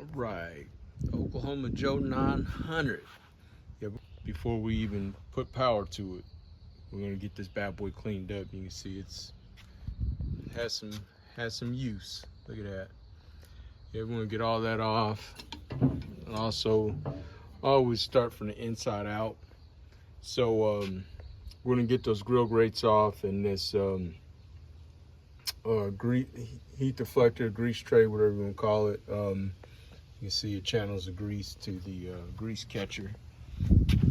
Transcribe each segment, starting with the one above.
All right, Oklahoma Joe 900. Yeah, before we even put power to it, we're gonna get this bad boy cleaned up. You can see it's has some use. Look at that. Yeah, we're gonna get all that off. And also, always start from the inside out. So we're gonna get those grill grates off and this heat deflector, grease tray, whatever you want to call it. You can see it channels of grease to the grease catcher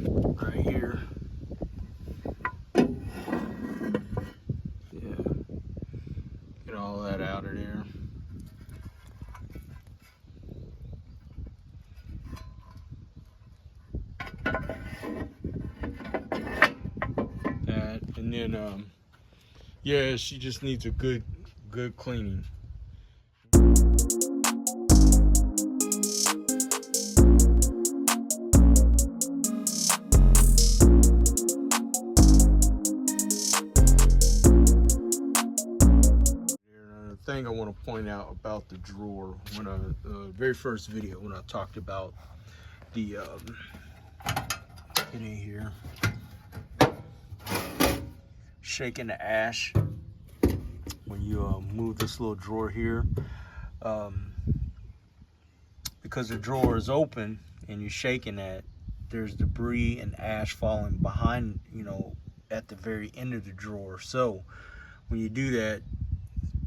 right here. Yeah, get all that out of there. That, and then yeah, she just needs a good cleaning. Thing I want to point out about the drawer, when very first video when I talked about the in here shaking the ash when you move this little drawer here, because the drawer is open and you're shaking that, there's debris and ash falling behind, you know, at the very end of the drawer. So when you do that,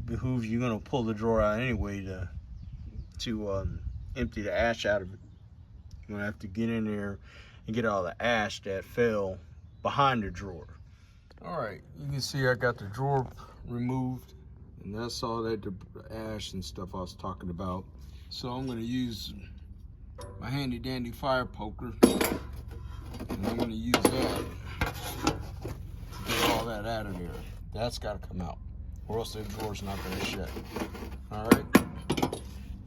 behooves you're gonna pull the drawer out anyway to empty the ash out of it. You're gonna have to get in there and get all the ash that fell behind the drawer. All right, you can see I got the drawer removed, and that's all that ash and stuff I was talking about. So I'm gonna use my handy dandy fire poker, and I'm gonna use that to get all that out of there. That's gotta come out, or else the drawer's not gonna shut. All right,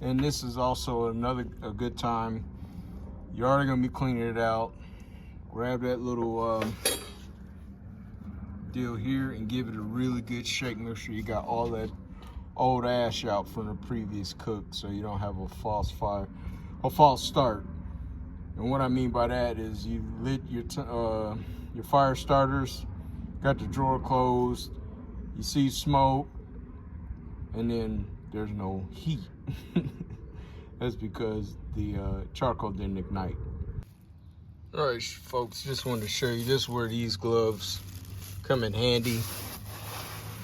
and this is also a good time. You're already gonna be cleaning it out. Grab that little deal here and give it a really good shake. Make sure you got all that old ash out from the previous cook, so you don't have a false start. And what I mean by that is you lit your fire starters, got the drawer closed, you see smoke, and then there's no heat. That's because the charcoal didn't ignite. All right, folks, just wanted to show you this is where these gloves come in handy.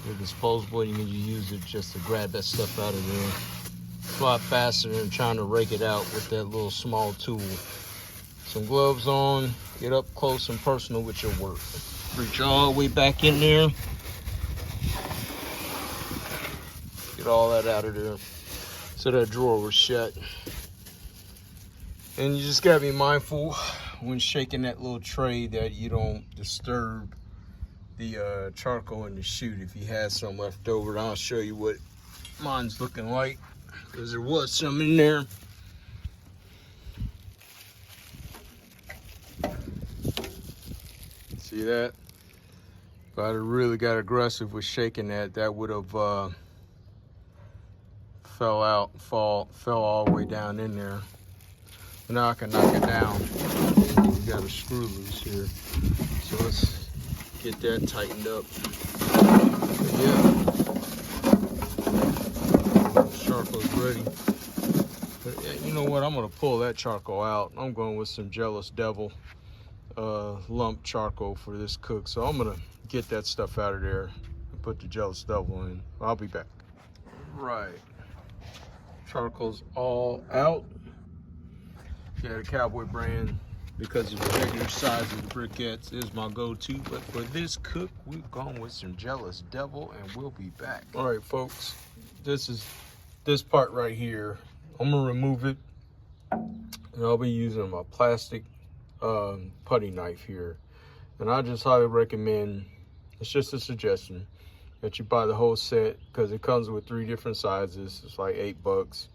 They're disposable, and you can use it just to grab that stuff out of there. It's a lot faster than trying to rake it out with that little small tool. Some gloves on, get up close and personal with your work. Reach all the way back in there. Get all that out of there so that drawer was shut. And you just gotta be mindful when shaking that little tray that you don't disturb the charcoal in the chute. If you had some left over, I'll show you what mine's looking like, because there was some in there. See that? If I'd have really got aggressive with shaking that, that would have fell all the way down in there. But now I can knock it down. We got a screw loose here, so let's get that tightened up. But yeah, charcoal's ready. But you know what? I'm gonna pull that charcoal out. I'm going with some Jealous Devil lump charcoal for this cook. So I'm gonna get that stuff out of there and put the Jealous Devil in. I'll be back. Right, charcoal's all out. Yeah, the Cowboy brand, because of the regular size of the briquettes, is my go-to. But for this cook, we've gone with some Jealous Devil, and we'll be back. All right, folks, this part right here. I'm gonna remove it, and I'll be using my plastic putty knife here. And I just highly recommend, it's just a suggestion, that you buy the whole set, because it comes with 3 different sizes. It's like $8,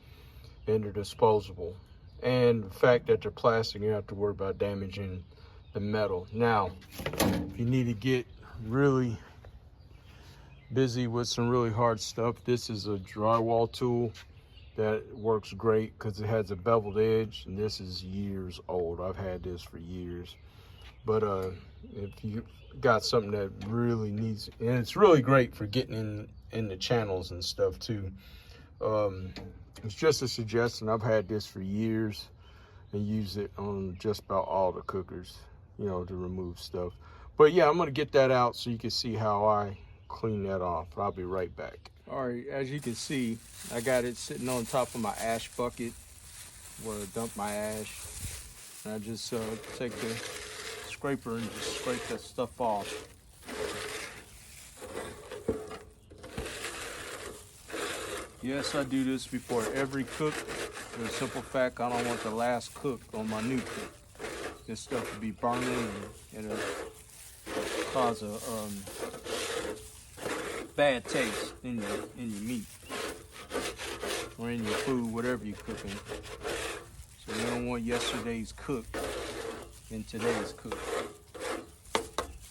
and they're disposable. And the fact that they're plastic, you don't have to worry about damaging the metal. Now, if you need to get really busy with some really hard stuff, this is a drywall tool that works great because it has a beveled edge, and this is years old. I've had this for years. But if you got something that really needs, and it's really great for getting in the channels and stuff too. It's just a suggestion. I've had this for years and use it on just about all the cookers, you know, to remove stuff. But yeah, I'm gonna get that out so you can see how I clean that off. I'll be right back. All right, as you can see, I got it sitting on top of my ash bucket where I dump my ash. And I just take the scraper and just scrape that stuff off. Yes, I do this before every cook for the simple fact I don't want the last cook on my new cook. This stuff will be burning and it'll cause a bad taste in your meat or in your food, whatever you're cooking. So you don't want yesterday's cook in today's cook.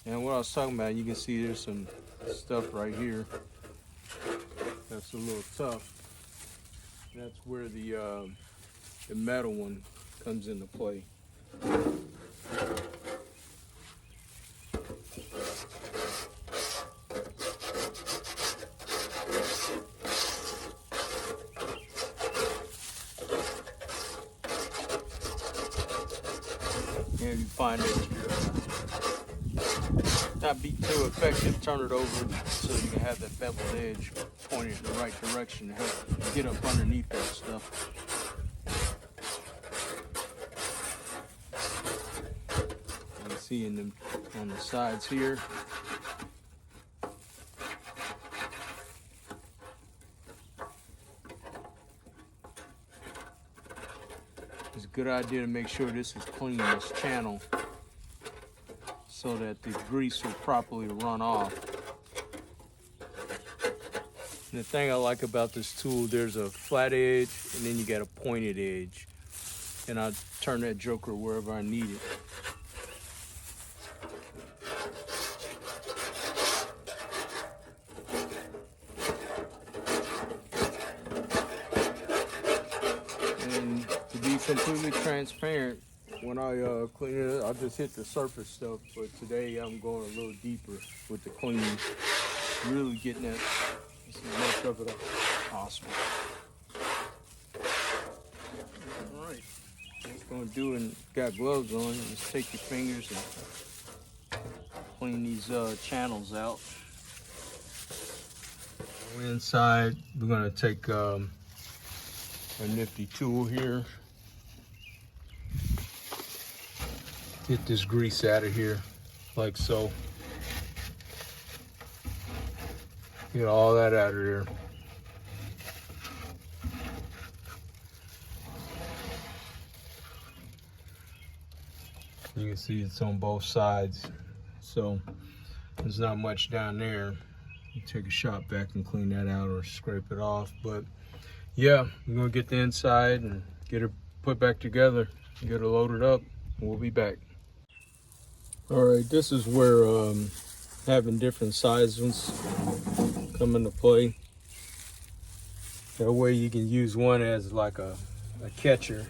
And what I was talking about, you can see there's some stuff right here that's a little tough. That's where the metal one comes into play. And if you find that you're not be too effective, turn it over so you can have that beveled edge pointed in the right direction to help get up underneath that stuff. You can see in them on the sides here. It's a good idea to make sure this is clean, this channel, so that the grease will properly run off. And the thing I like about this tool, there's a flat edge and then you got a pointed edge. And I turn that joker wherever I need it. And to be completely transparent, when I clean it, I just hit the surface stuff. But today I'm going a little deeper with the cleaning, really getting that most of it awesome. All right, what it's going to do, and got gloves on, just take your fingers and clean these channels out. Inside, we're going to take a nifty tool here. Get this grease out of here, like so. Get all that out of there. You can see it's on both sides, so there's not much down there. You take a shot back and clean that out or scrape it off. But yeah, we're gonna get the inside and get her put back together, get her loaded up, and we'll be back. All right, this is where having different sizes come into play. That way you can use one as like a catcher.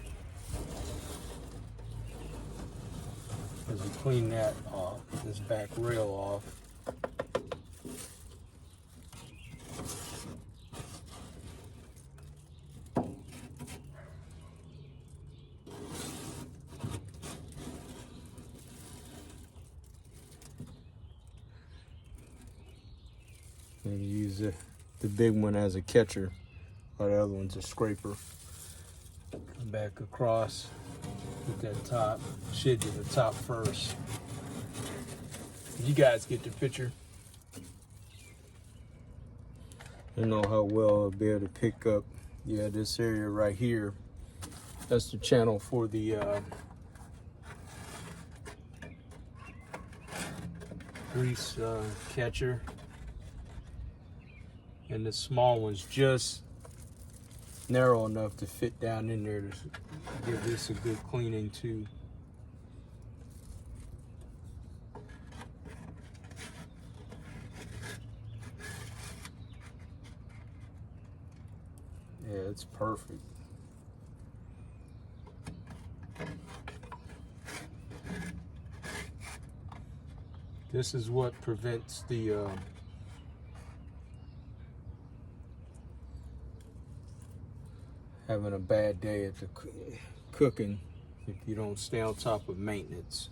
As we clean that off, this back rail off. And you use the big one as a catcher, while the other one's a scraper. Come back across with that top, should do the top first. You guys get the picture. You know how well I'll be able to pick up, yeah, this area right here. That's the channel for the grease catcher. And the small one's just narrow enough to fit down in there to give this a good cleaning too. Yeah, it's perfect. This is what prevents the having a bad day at the cooking if you don't stay on top of maintenance.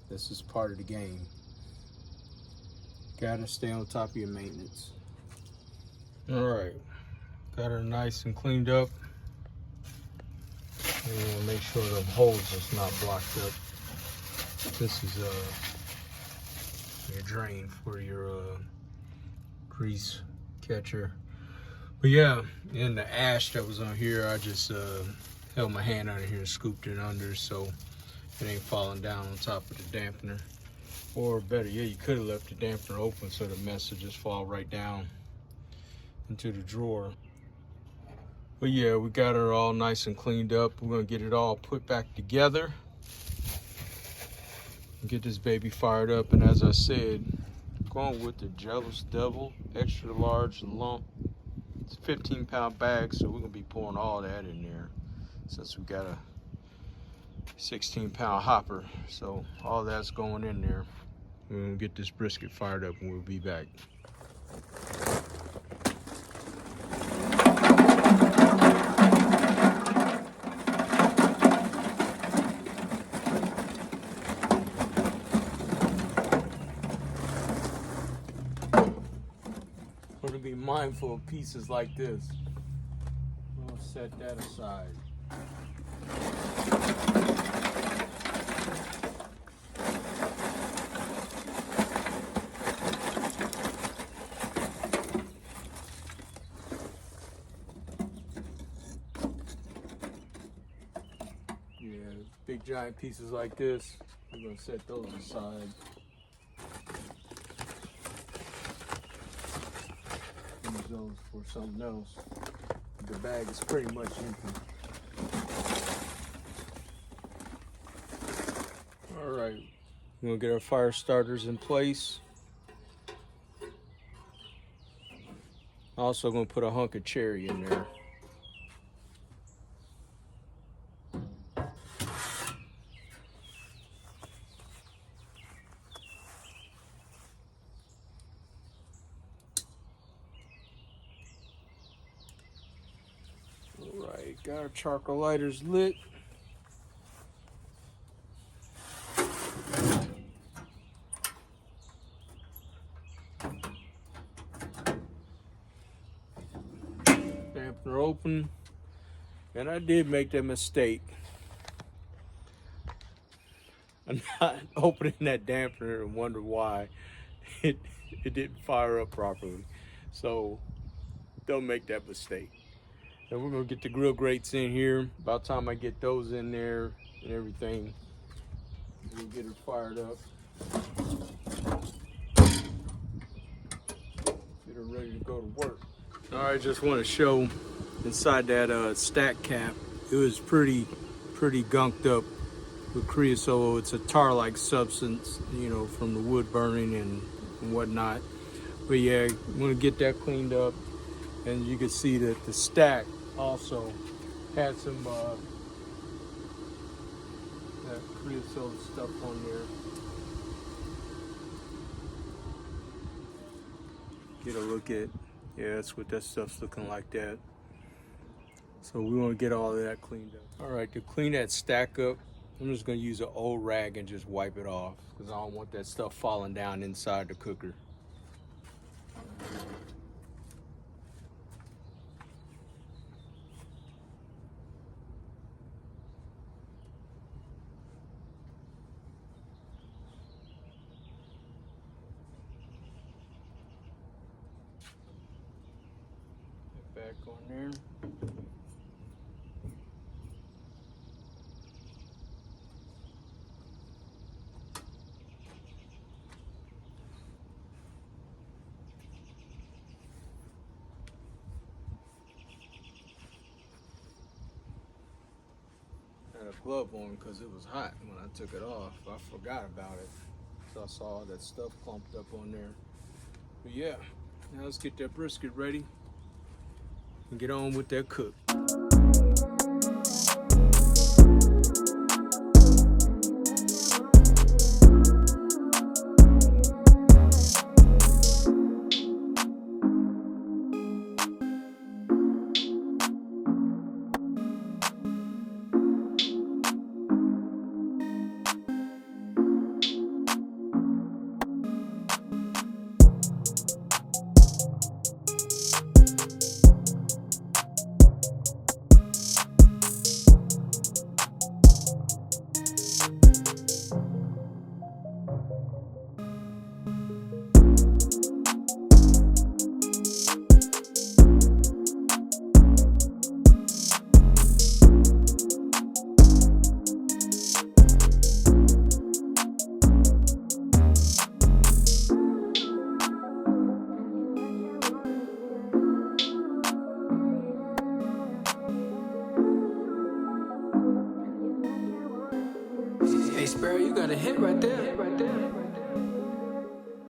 This is part of the game. Gotta stay on top of your maintenance. All right, got her nice and cleaned up. And you wanna make sure the hose is not blocked up. This is your drain for your grease catcher. But yeah, in the ash that was on here, I just held my hand under here and scooped it under so it ain't falling down on top of the dampener. Or better yet, you could have left the dampener open so the mess would just fall right down into the drawer. But yeah, we got her all nice and cleaned up. We're gonna get it all put back together and get this baby fired up. And as I said, going with the Jealous Devil extra large lump. It's a 15-pound bag, so we're gonna be pouring all that in there since we got a 16-pound hopper. So all that's going in there. We're gonna get this brisket fired up and we'll be back. We're gonna be mindful of pieces like this. I'm gonna set that aside. Yeah, big giant pieces like this, we're gonna set those aside. Use those for something else. The bag is pretty much empty. All right, we're gonna get our fire starters in place. Also gonna put a hunk of cherry in there. All right, got our charcoal lighters lit. Dampener open. And I did make that mistake. I'm not opening that dampener and wonder why it didn't fire up properly. So don't make that mistake. And we're gonna get the grill grates in here. About time I get those in there and everything, we'll get her fired up. Get her ready to go to work. All right, just want to show inside that stack cap. It was pretty gunked up with creosote. It's a tar-like substance, you know, from the wood burning and whatnot. But yeah, I'm gonna get that cleaned up, and you can see that the stack also had some that creosote stuff on there. Get a look at, yeah, that's what that stuff's looking like that. So we want to get all of that cleaned up. All right, to clean that stack up, I'm just gonna use an old rag and just wipe it off because I don't want that stuff falling down inside the cooker. Back on there. Had a glove on because it was hot when I took it off. I forgot about it. So I saw all that stuff clumped up on there. But yeah, now let's get that brisket ready. and get on with that cook. Hey, Sparrow, you got a hit right there.